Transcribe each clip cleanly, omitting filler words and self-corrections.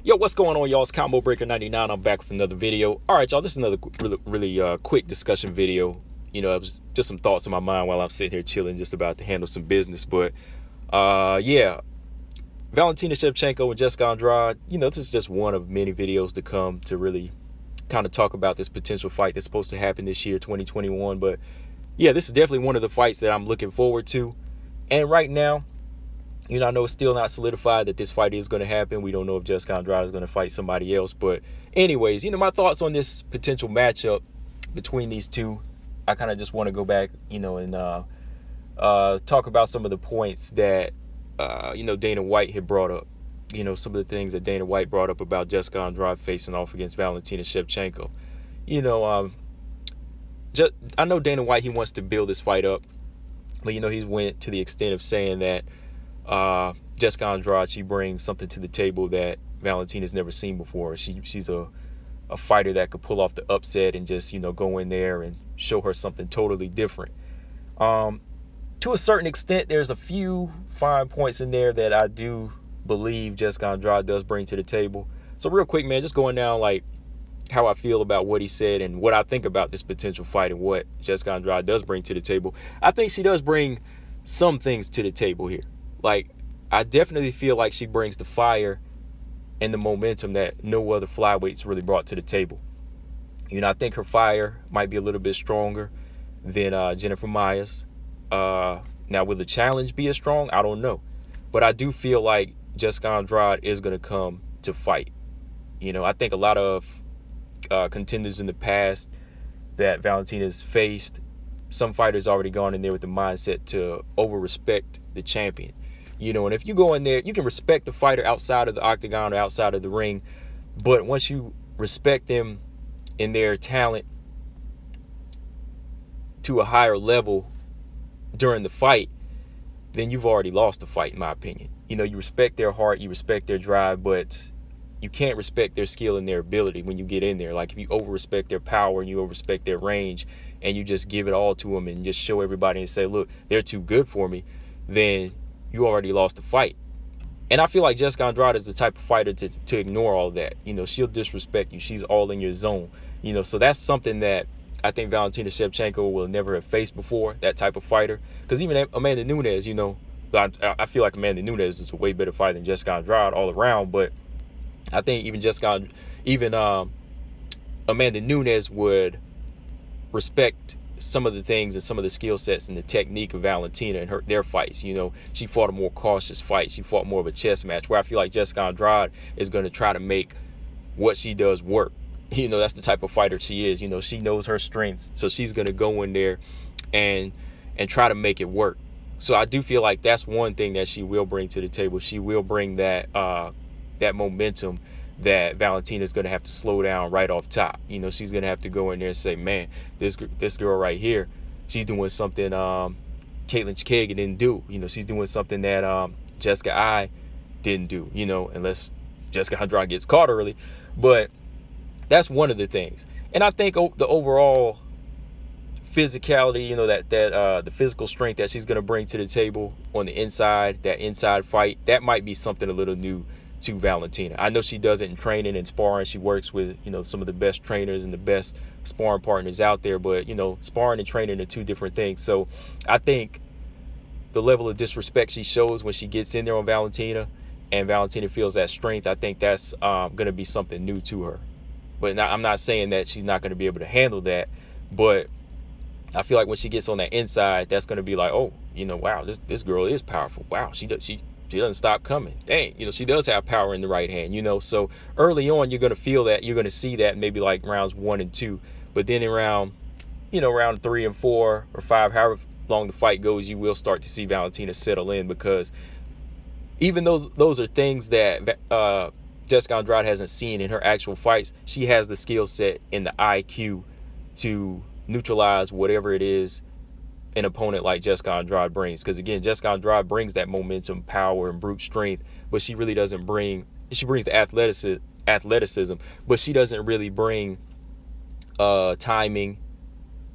Yo, what's going on, y'all? It's Combo Breaker 99. I'm back with another video. All right, y'all, this is another really quick discussion video. It was just some thoughts in my mind while I'm sitting here chilling, just about to handle some business. But yeah, Valentina Shevchenko and Jessica Andrade, this is just one of many videos to come to really kind of talk about this potential fight that's supposed to happen this year, 2021. But yeah, this is definitely one of the fights that I'm looking forward to. And right now, I know it's still not solidified that this fight is going to happen. We don't know if Jessica Andrade is going to fight somebody else. But anyways, my thoughts on this potential matchup between these two. I kind of just want to go back, and talk about some of the points that, Dana White had brought up. Some of the things that Dana White brought up about Jessica Andrade facing off against Valentina Shevchenko. I know Dana White, he wants to build this fight up. But, he's went to the extent of saying that Jessica Andrade, she brings something to the table that Valentina's never seen before. She's a fighter that could pull off the upset and just, go in there and show her something totally different. To a certain extent, there's a few fine points in there that I do believe Jessica Andrade does bring to the table. So real quick, man, just going down like how I feel about what he said and what I think about this potential fight and what Jessica Andrade does bring to the table. I think she does bring some things to the table here. Like, I definitely feel like she brings the fire and the momentum that no other flyweights really brought to the table. I think her fire might be a little bit stronger than Jennifer Maya's. Now, will the challenge be as strong? I don't know. But I do feel like Jessica Andrade is going to come to fight. I think a lot of contenders in the past that Valentina's faced, some fighters already gone in there with the mindset to over-respect the champion. And if you go in there, you can respect the fighter outside of the octagon or outside of the ring. But once you respect them in their talent to a higher level during the fight, then you've already lost the fight, in my opinion. You respect their heart, you respect their drive, but you can't respect their skill and their ability when you get in there. Like, if you over-respect their power and you over-respect their range and you just give it all to them and just show everybody and say, look, they're too good for me, then you already lost the fight. And I feel like Jessica Andrade is the type of fighter to ignore all that. She'll disrespect you. She's all in your zone. So that's something that I think Valentina Shevchenko will never have faced before, that type of fighter. Because even Amanda Nunes, I feel like Amanda Nunes is a way better fighter than Jessica Andrade all around. But I think even Amanda Nunes would respect some of the things and some of the skill sets and the technique of Valentina and their fights. She fought a more cautious fight. She fought more of a chess match, where I feel like Jessica Andrade is going to try to make what she does work. That's the type of fighter she is. She knows her strengths, so she's going to go in there and try to make it work. So I do feel like that's one thing that she will bring to the table. She will bring that momentum that Valentina is going to have to slow down right off top. She's going to have to go in there and say, man, this girl right here, she's doing something Caitlin Chikaga didn't do. She's doing something that Jessica I didn't do, unless Jessica Andrade gets caught early. But that's one of the things. And I think the overall physicality, the physical strength that she's going to bring to the table on the inside, that inside fight, that might be something a little new to Valentina. I know she does it in training and sparring. She works with, some of the best trainers and the best sparring partners out there. But, sparring and training are two different things. So I think the level of disrespect she shows when she gets in there on Valentina and Valentina feels that strength, I think that's going to be something new to her. But I'm not saying that she's not going to be able to handle that. But I feel like when she gets on that inside, that's going to be like, oh, wow, this girl is powerful. Wow, she doesn't stop coming. Dang, she does have power in the right hand, So early on, you're going to feel that. You're going to see that maybe like rounds 1 and 2. But then in round 3 and 4 or 5, however long the fight goes, you will start to see Valentina settle in, because even those are things that Jessica Andrade hasn't seen in her actual fights. She has the skill set and the IQ to neutralize whatever it is an opponent like Jessica Andrade brings. Because again, Jessica Andrade brings that momentum, power, and brute strength, but she really doesn't bring. She brings the athleticism, but she doesn't really bring timing.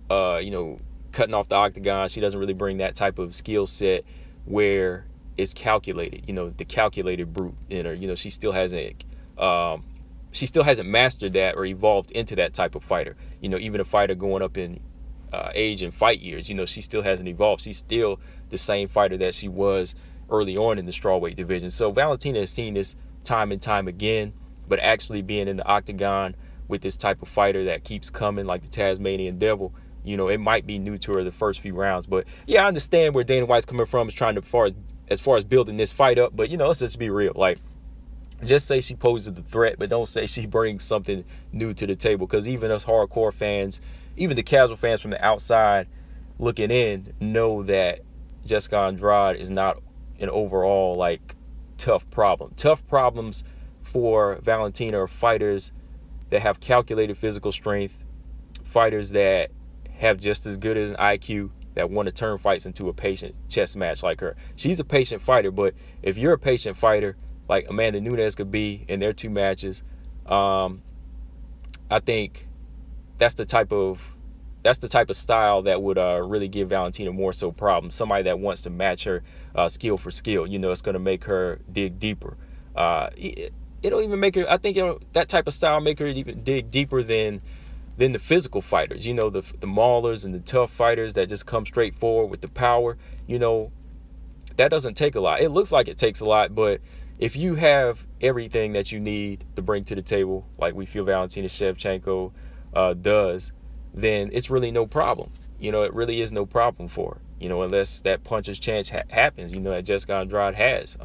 Cutting off the octagon. She doesn't really bring that type of skill set where it's calculated. The calculated brute in her. She still has a She still hasn't mastered that or evolved into that type of fighter. Even a fighter going up in age and fight years, she still hasn't evolved. She's still the same fighter that she was early on in the strawweight division. So Valentina has seen this time and time again, but actually being in the octagon with this type of fighter that keeps coming, like the Tasmanian Devil, it might be new to her the first few rounds. But yeah, I understand where Dana White's coming from, is trying to, as far as building this fight up. But let's just be real. Like, just say she poses the threat, but don't say she brings something new to the table. Because even us hardcore fans, even the casual fans from the outside looking in, know that Jessica Andrade is not an overall like tough problem. Tough problems for Valentina are fighters that have calculated physical strength, fighters that have just as good as an IQ, that want to turn fights into a patient chess match like her. She's a patient fighter, but if you're a patient fighter like Amanda Nunes could be in their 2 matches, I think that's the type of style that would really give Valentina more so problems. Somebody that wants to match her skill for skill. It's going to make her dig deeper. It'll even make her, I think that type of style make her even dig deeper than the physical fighters. The maulers and the tough fighters that just come straight forward with the power. That doesn't take a lot. It looks like it takes a lot, but if you have everything that you need to bring to the table, like we feel Valentina Shevchenko does, then it's really no problem. It really is no problem for her, unless that puncher's chance happens, that Jessica Andrade has.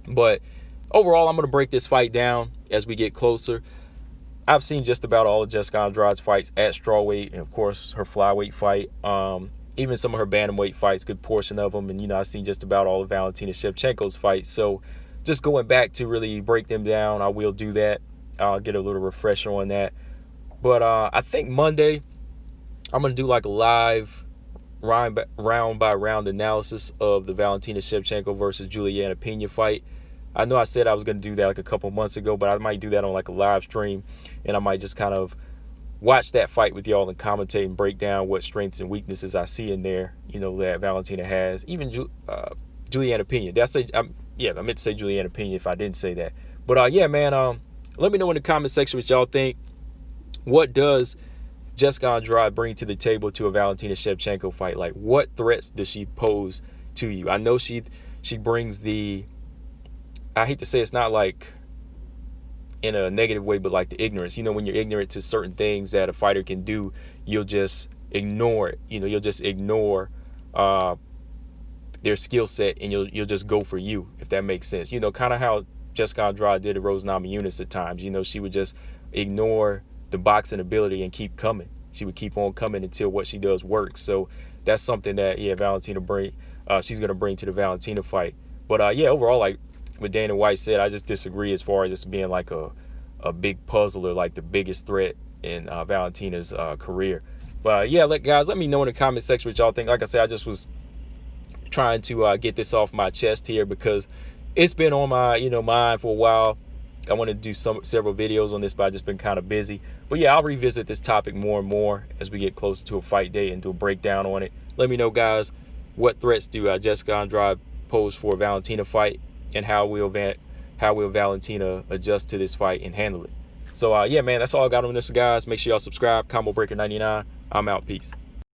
But overall, I'm going to break this fight down as we get closer. I've seen just about all of Jessica Andrade's fights at strawweight, and of course her flyweight fight, even some of her bantamweight fights, good portion of them. And I've seen just about all of Valentina Shevchenko's fights. So just going back to really break them down, I will do that. I'll get a little refresher on that. But I think Monday I'm going to do like a live round by round analysis of the Valentina Shevchenko versus Juliana Pena fight. I know I said I was going to do that like a couple months ago, but I might do that on like a live stream, and I might just kind of watch that fight with y'all and commentate and break down what strengths and weaknesses I see in there, that Valentina has. Even Juliana Pena. Did I say? I meant to say Juliana Pena if I didn't say that. But yeah, man, let me know in the comment section what y'all think. What does Jessica Andrade bring to the table to a Valentina Shevchenko fight? Like, what threats does she pose to you? I know she brings the, I hate to say it's not like in a negative way, but like the ignorance. When you're ignorant to certain things that a fighter can do, you'll just ignore it. You'll just ignore their skill set, and you'll just go for you, if that makes sense. Kind of how Jessica Andrade did to Rose Namajunas at times. she would just ignore the boxing ability and keep coming. She would keep on coming until what she does works. So that's something that Valentina she's going to bring to the Valentina fight. But overall, like what Dana White said, I just disagree as far as this being like a big puzzle or like the biggest threat in Valentina's career. But guys, let me know in the comment section what y'all think. Like I said, I just was trying to get this off my chest here because it's been on my mind for a while. I want to do several videos on this, but I've just been kind of busy. But yeah, I'll revisit this topic more and more as we get closer to a fight day and do a breakdown on it. Let me know, guys, what threats do Jessica Andrade pose for a Valentina fight, and how will Valentina adjust to this fight and handle it? So yeah, man, that's all I got on this, guys. Make sure y'all subscribe. Combo Breaker 99. I'm out. Peace.